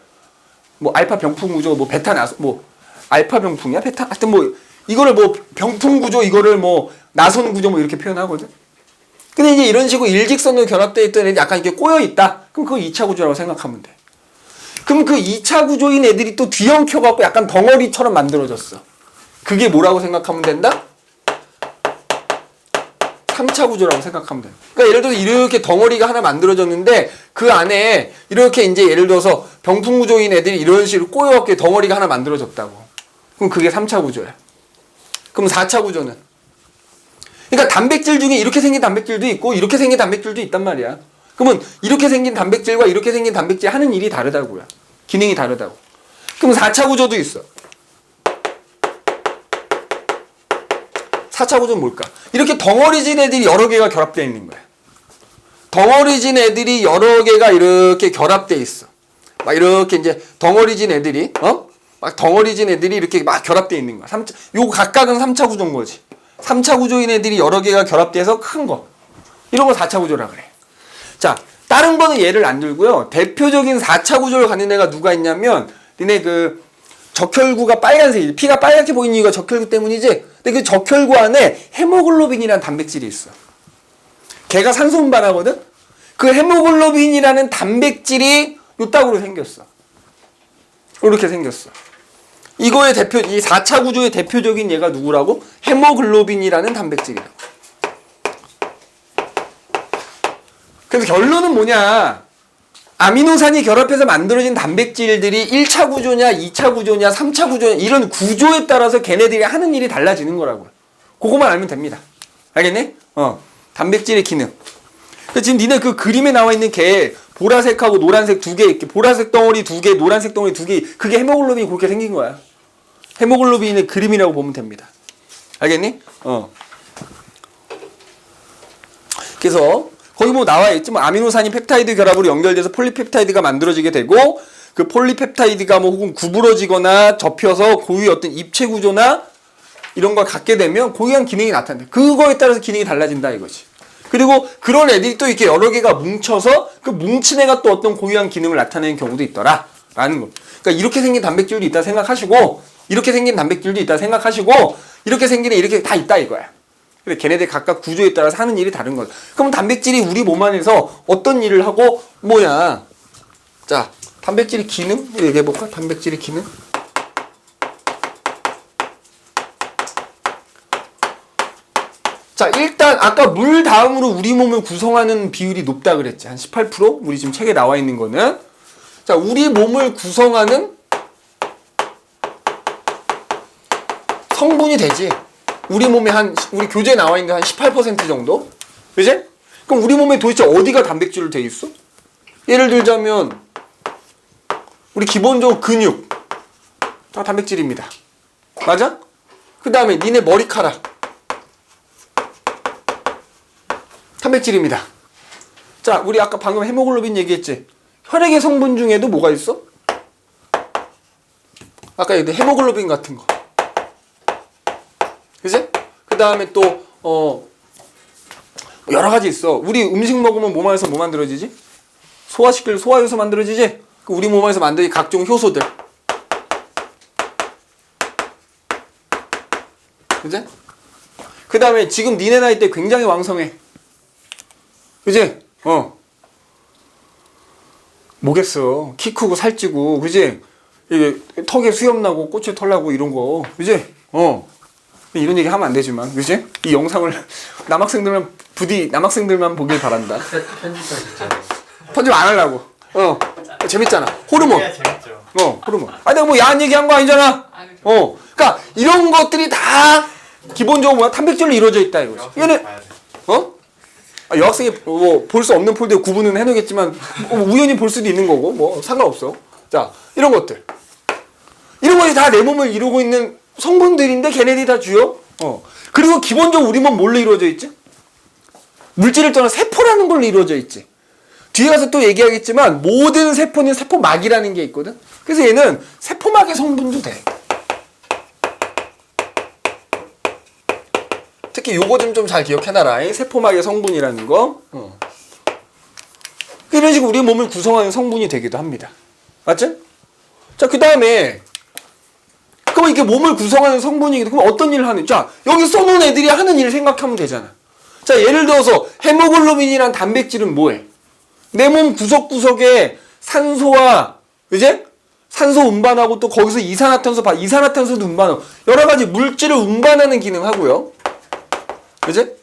뭐 알파 병풍 구조, 뭐 베타 나선, 뭐 알파 병풍이야? 베타? 하여튼 뭐 이거를 뭐 병풍 구조, 이거를 뭐 나선 구조 뭐 이렇게 표현하거든. 근데 이제 이런 식으로 일직선으로 결합되어 있던 애들이 약간 이렇게 꼬여 있다. 그럼 그거 2차 구조라고 생각하면 돼. 그럼 그 2차 구조인 애들이 또 뒤엉켜갖고 약간 덩어리처럼 만들어졌어. 그게 뭐라고 생각하면 된다? 3차 구조라고 생각하면 돼. 그러니까 예를 들어서 이렇게 덩어리가 하나 만들어졌는데 그 안에 이렇게 이제 예를 들어서 병풍 구조인 애들이 이런 식으로 꼬여갖고 덩어리가 하나 만들어졌다고. 그럼 그게 3차 구조야. 그럼 4차 구조는? 그러니까 단백질 중에 이렇게 생긴 단백질도 있고 이렇게 생긴 단백질도 있단 말이야. 그러면 이렇게 생긴 단백질과 이렇게 생긴 단백질 하는 일이 다르다고요. 기능이 다르다고. 그럼 4차 구조도 있어. 4차 구조는 뭘까? 이렇게 덩어리진 애들이 여러 개가 결합되어 있는 거야. 덩어리진 애들이 여러 개가 이렇게 결합되어 있어. 막 이렇게 이제 덩어리진 애들이 막 덩어리진 애들이 이렇게 막 결합되어 있는 거야. 요 각각은 3차 구조인 거지. 3차 구조인 애들이 여러 개가 결합돼서 큰 거. 이런 거 4차 구조라 그래. 자, 다른 거는 예를 안 들고요. 대표적인 4차 구조를 갖는 애가 누가 있냐면 니네 그 적혈구가 빨간색이지. 피가 빨갛게 보이는 이유가 적혈구 때문이지. 근데 그 적혈구 안에 헤모글로빈이라는 단백질이 있어. 걔가 산소 운반하거든. 그 헤모글로빈이라는 단백질이 요따구로 생겼어. 이렇게 생겼어. 이거의 이 4차 구조의 대표적인 얘가 누구라고? 헤모글로빈이라는 단백질이라고. 그래서 결론은 뭐냐? 아미노산이 결합해서 만들어진 단백질들이 1차 구조냐, 2차 구조냐, 3차 구조냐 이런 구조에 따라서 걔네들이 하는 일이 달라지는 거라고요. 그거만 알면 됩니다. 알겠니? 단백질의 기능. 지금 니네 그 그림에 나와 있는 게 보라색하고 노란색 두 개, 이렇게 보라색 덩어리 두 개, 노란색 덩어리 두 개, 그게 헤모글로빈이 그렇게 생긴 거야. 헤모글로빈의 그림이라고 보면 됩니다. 알겠니? 그래서 거기 뭐 나와 있지 뭐 아미노산이 펩타이드 결합으로 연결돼서 폴리펩타이드가 만들어지게 되고 그 폴리펩타이드가 뭐 혹은 구부러지거나 접혀서 고유의 어떤 입체 구조나 이런 걸 갖게 되면 고유한 기능이 나타난다. 그거에 따라서 기능이 달라진다 이거지. 그리고 그런 애들이 또 이렇게 여러 개가 뭉쳐서 그 뭉친 애가 또 어떤 고유한 기능을 나타내는 경우도 있더라 라는 거. 그러니까 이렇게 생긴 단백질도 있다 생각하시고 이렇게 생긴 단백질도 있다 생각하시고 이렇게 생긴 애 이렇게 다 있다 이거야. 근데 걔네들 각각 구조에 따라서 하는 일이 다른 거죠. 그럼 단백질이 우리 몸 안에서 어떤 일을 하고 뭐냐? 자, 단백질의 기능 얘기해 볼까? 단백질의 기능. 자, 일단 아까 물 다음으로 우리 몸을 구성하는 비율이 높다 그랬지. 한 18%? 우리 지금 책에 나와 있는 거는. 자, 우리 몸을 구성하는 성분이 되지. 우리 몸에 우리 교재에 나와 있는 한 18% 정도? 그지? 그럼 우리 몸에 도대체 어디가 단백질로 돼 있어? 예를 들자면, 우리 기본적으로 근육. 다 단백질입니다. 맞아? 그 다음에 니네 머리카락. 단백질입니다. 자, 우리 아까 방금 헤모글로빈 얘기했지? 혈액의 성분 중에도 뭐가 있어? 아까 얘기했던 헤모글로빈 같은 거. 그치? 그 다음에 또, 여러 가지 있어. 우리 음식 먹으면 몸 안에서 뭐 만들어지지? 소화시킬 소화효소 만들어지지? 우리 몸 안에서 만들어진 각종 효소들. 그치? 그 다음에 지금 니네 나이 때 굉장히 왕성해. 그치? 뭐겠어. 키 크고 살찌고, 그치? 이게 턱에 수염 나고, 꼬치에 털 나고, 이런 거. 그치? 이런 얘기 하면 안 되지만, 그치? 이 영상을 남학생들만 보길 바란다. 편집 안 하려고. 재밌잖아. 호르몬. 재밌죠. 호르몬. 내가 뭐 야한 얘기 한 거 아니잖아. 그러니까 이런 것들이 다 기본적으로 뭐야? 단백질로 이루어져 있다 이거지. 얘는, 여학생이 뭐 볼 수 없는 폴더에 구분은 해놓겠지만 우연히 볼 수도 있는 거고 뭐 상관없어. 자, 이런 것들 이런 것이 다 내 몸을 이루고 있는 성분들인데 걔네들이 다 주요. 그리고 기본적으로 우리 몸 뭘로 이루어져 있지? 물질을 떠나 세포라는 걸로 이루어져 있지. 뒤에 가서 또 얘기하겠지만 모든 세포는 세포막이라는 게 있거든. 그래서 얘는 세포막의 성분도 돼. 특히 요거 좀 잘 기억해놔라. 세포막의 성분이라는 거. 이런 식으로 우리 몸을 구성하는 성분이 되기도 합니다. 맞죠? 자, 그 다음에 그럼 이게 몸을 구성하는 성분이기도 그럼 어떤 일을 하는? 자, 여기 써놓은 애들이 하는 일을 생각하면 되잖아. 자, 예를 들어서 헤모글로빈이란 단백질은 뭐해? 내 몸 구석구석에 산소와 그제? 산소 운반하고 또 거기서 이산화탄소도 운반하고 여러 가지 물질을 운반하는 기능하고요. 그지?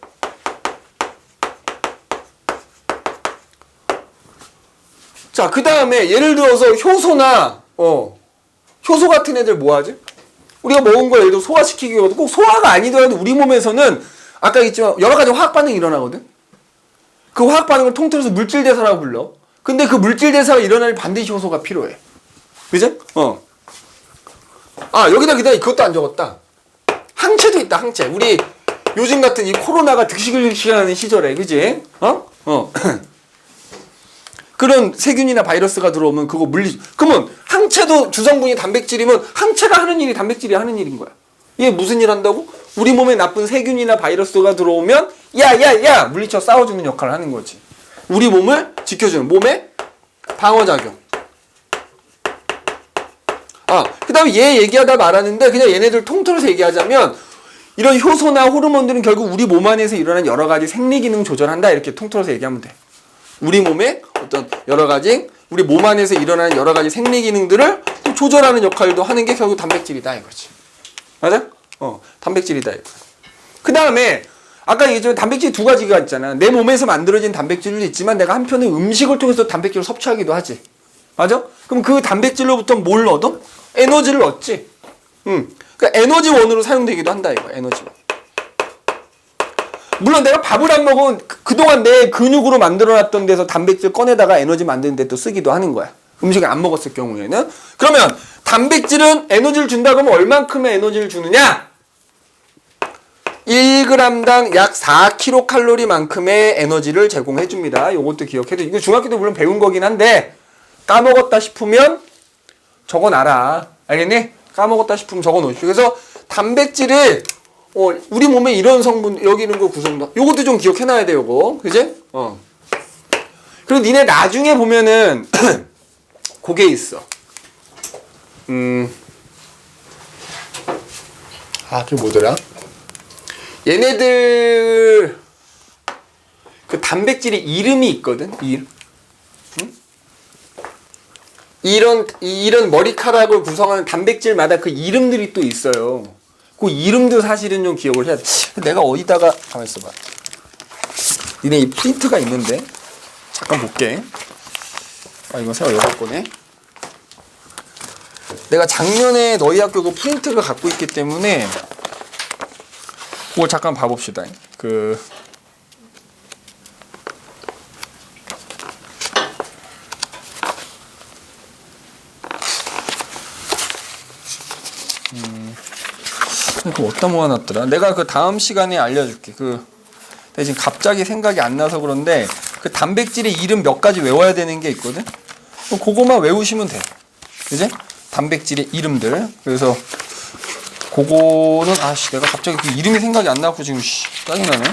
자, 그 다음에 예를 들어서 효소나 효소 같은 애들 뭐 하지? 우리가 먹은 걸 예를 들어 소화시키기 위해서 꼭 소화가 아니더라도 우리 몸에서는 아까 얘기했지만 여러 가지 화학 반응이 일어나거든. 그 화학 반응을 통틀어서 물질 대사라고 불러. 근데 그 물질 대사가 일어나려면 반드시 효소가 필요해. 그죠? 여기다 그것도 안 적었다. 항체도 있다. 항체. 우리 요즘 같은 이 코로나가 득실득실하는 시절에, 그지? 그런 세균이나 바이러스가 들어오면 그거 그러면 항체도 주성분이 단백질이면 항체가 하는 일이 단백질이 하는 일인 거야. 이게 무슨 일 한다고? 우리 몸에 나쁜 세균이나 바이러스가 들어오면 야 물리쳐 싸워주는 역할을 하는 거지. 우리 몸을 지켜주는 몸의 방어작용. 그 다음에 얘 얘기하다 말았는데 그냥 얘네들 통틀어서 얘기하자면 이런 효소나 호르몬들은 결국 우리 몸 안에서 일어나는 여러 가지 생리 기능 조절한다 이렇게 통틀어서 얘기하면 돼. 우리 몸의 어떤 여러 가지 우리 몸 안에서 일어나는 여러 가지 생리 기능들을 또 조절하는 역할도 하는 게 결국 단백질이다 이거지. 맞아? 단백질이다 이거. 그 다음에 아까 얘기했지만 단백질이 두 가지가 있잖아. 내 몸에서 만들어진 단백질도 있지만 내가 한편에 음식을 통해서 단백질을 섭취하기도 하지. 맞아? 그럼 그 단백질로부터 뭘 얻어? 에너지를 얻지. 그러니까 에너지원으로 사용되기도 한다 이거. 에너지원. 물론 내가 밥을 안 먹으면 그동안 내 근육으로 만들어놨던 데서 단백질 꺼내다가 에너지 만드는 데 또 쓰기도 하는 거야. 음식을 안 먹었을 경우에는. 그러면 단백질은 에너지를 준다고 하면 얼만큼의 에너지를 주느냐? 1g당 약 4kcal만큼의 에너지를 제공해 줍니다. 요것도 기억해도 이거 중학교 때 물론 배운 거긴 한데 까먹었다 싶으면 적어놔라. 알겠니? 까먹었다 싶으면 적어놓으십시오. 그래서 단백질을 우리 몸에 이런 성분 여기 있는 거 구성도 요것도 좀 기억해놔야 돼. 요거 그지? 그리고 니네 나중에 보면은 그게 있어. 그게 뭐더라? 얘네들 그 단백질이 이름이 있거든. 이름. 이런 머리카락을 구성하는 단백질마다 그 이름들이 또 있어요. 그 이름도 사실은 좀 기억을 해야 돼. 내가 어디다가 가만 있어봐. 니네 이 프린트가 있는데 잠깐 볼게. 이거 새로 여섯 거네. 내가 작년에 너희 학교 그 프린트를 갖고 있기 때문에 그걸 잠깐 봐봅시다. 그거 어디다 모아놨더라? 내가 그 다음 시간에 알려줄게. 내가 지금 갑자기 생각이 안 나서 그런데 그 단백질의 이름 몇 가지 외워야 되는 게 있거든? 그거만 외우시면 돼. 그지? 단백질의 이름들. 그래서 그거는 내가 갑자기 그 이름이 생각이 안 나고 지금 짜증나네.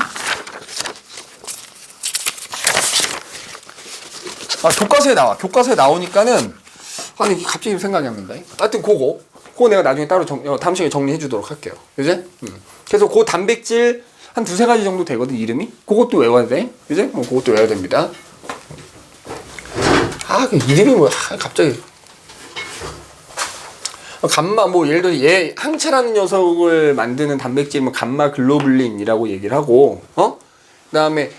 교과서에 나와. 교과서에 나오니까는 이게 갑자기 생각이 안 난다. 하여튼 그거 내가 나중에 따로 다음 시간에 정리해 주도록 할게요. 그지? 그래서 그 단백질 한 두세 가지 정도 되거든, 이름이. 그것도 외워야 돼. 그지? 그것도 외워야 됩니다. 그 이름이 뭐야? 갑자기. 감마, 예를 들어, 항체라는 녀석을 만드는 단백질, 감마 글로불린이라고 얘기를 하고, 그 다음에,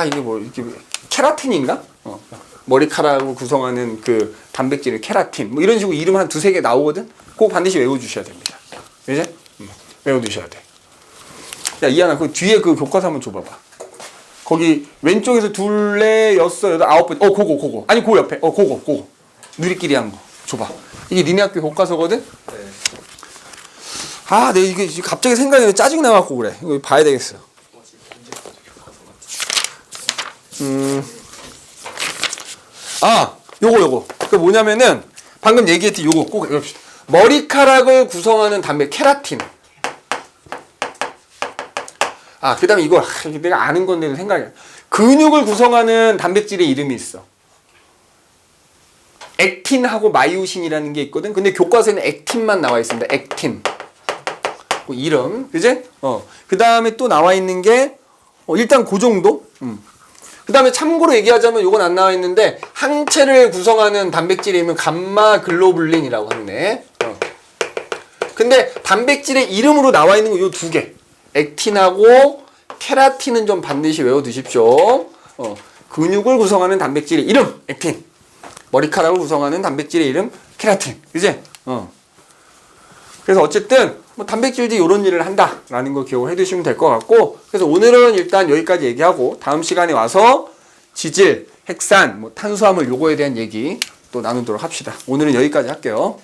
이게 이렇게, 케라틴인가? 머리카락을 구성하는 그 단백질을 케라틴. 이런 식으로 이름 한 두세 개 나오거든? 그거 반드시 외워주셔야 됩니다. 그지? 외워두셔야 돼. 야, 이하나, 그 뒤에 그 교과서 한번 줘봐봐. 거기 왼쪽에서 둘레, 여섯, 여덟, 아홉 번. 그거. 아니, 그 옆에. 그거. 누리끼리 한 거. 줘봐. 이게 니네 학교 교과서거든? 네. 내가 이게 갑자기 생각이 짜증나갖고 그래. 이거 봐야 되겠어. 요거. 그 뭐냐면은, 방금 얘기했듯이 요거 꼭 외웁시다. 머리카락을 구성하는 단백질, 케라틴. 그 다음에 이거, 내가 아는 건데도 생각이 안 나. 근육을 구성하는 단백질의 이름이 있어. 액틴하고 마이오신이라는 게 있거든. 근데 교과서에는 액틴만 나와 있습니다. 액틴. 그 이름, 그지? 그 다음에 또 나와 있는 게, 일단 그 정도? 그 다음에 참고로 얘기하자면 요건 안 나와 있는데, 항체를 구성하는 단백질의 이름은 감마 글로불린이라고 하네. 근데 단백질의 이름으로 나와 있는 거 요 두 개. 액틴하고 케라틴은 좀 반드시 외워두십시오. 근육을 구성하는 단백질의 이름, 액틴. 머리카락을 구성하는 단백질의 이름, 케라틴. 그지? 그래서 어쨌든, 단백질들이 이런 일을 한다라는 거 기억을 해두시면 될 것 같고, 그래서 오늘은 일단 여기까지 얘기하고, 다음 시간에 와서 지질, 핵산, 탄수화물 요거에 대한 얘기 또 나누도록 합시다. 오늘은 여기까지 할게요.